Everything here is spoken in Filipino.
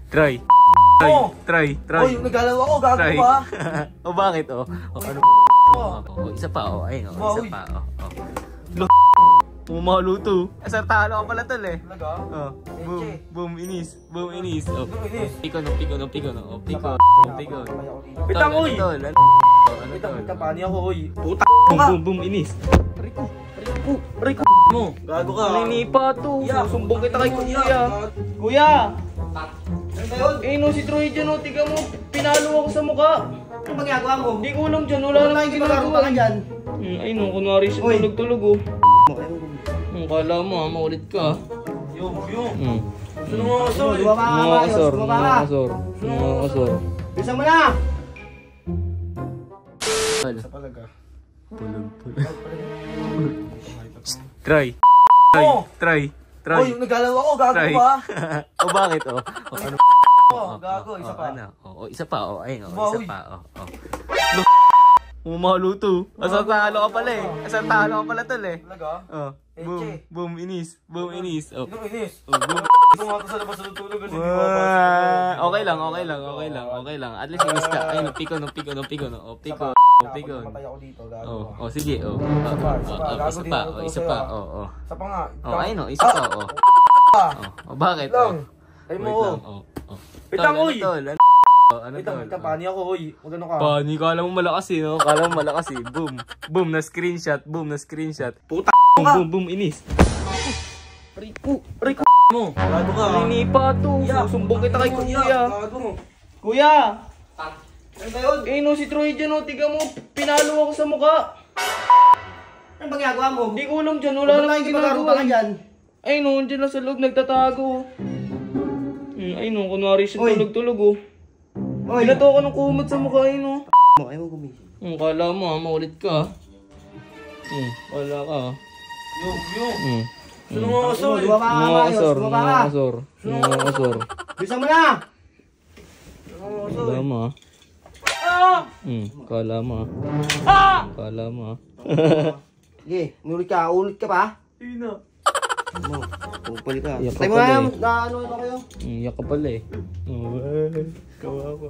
Try. Try. Uy, nagalaw ako, gago ba? O bakit o? Ano isa pa o, ayun o, isa pa o. Maluto. Asartalo ka pala tol eh. Talaga? Boom, inis. Oh. Piko. Bitang uy! Ano Bitang pani ako uy. Puta boom, inis. Rico mo. Gago ka. Ninipa to. Susumbong kita kay kuya. Kuya! Eh no, si Troy dyan o, tiga mo, pinalo ako sa mukha. Ano bang ginagawa mo? Hindi ko alam dyan, wala lang ginagawa. ka dyan. Ay no, kunwari siya tulog-tulog o. Kala mo ha, maulit ka. Yung. Sino mga kasor? Mga kasor. Bisa mo na! Sa palaga. Pulog. Try. Uy, nagalaw ako, gago ba? O bakit o? Ano? Gago, isa pa. Isa pa o, ayun o, isa pa o. Maluto. Asartalo ka pala eh. Asartalo ka pala tol eh. Talaga? Boom, inis. Oh. Sinong inis? Boom. Ito nga sa labas ng tulog kasi di ba? Okay lang. At least inis ka. Ayun, piko. Matay ako dito, gago. Sige. Isa pa. Isa pa nga. Ayun o, isa pa o. Bakit o? Ay mo. Bitang uy! Bitang pani ako uy. Magano ka? Pani, kala mo malakas eh, no? Kala mo malakas eh. Boom na screenshot. Puta Boom, inis. Rico mo. Gago ka. Ninipa to. Susumbong kita kay kuya. Kuya! Ano ba yun? Eh no, si Troy dyan o, tiga mo, pinalo ako sa mukha. Ano bang ginagawa mo? Hindi ko alam dyan, wala lang ginagawa. Ay no, dyan lang sa loob, nagtatago. Ay no, kunwari siya tulog-tulog o. Pinato ako ng kumot sa mukha eh no. Ayaw mo gumising. Kala mo ha, maulit ka. Wala ka ha. Yung. Sino mga kasor? Mga kasor. Bisa mo na! Kala mo ha. Kala mo ha. Sige, ulit ka pa? Hindi na. Pupal ka. Iyak ka Tayo mo pala na, ano kayo? Iyak ka pala eh. Kawawa.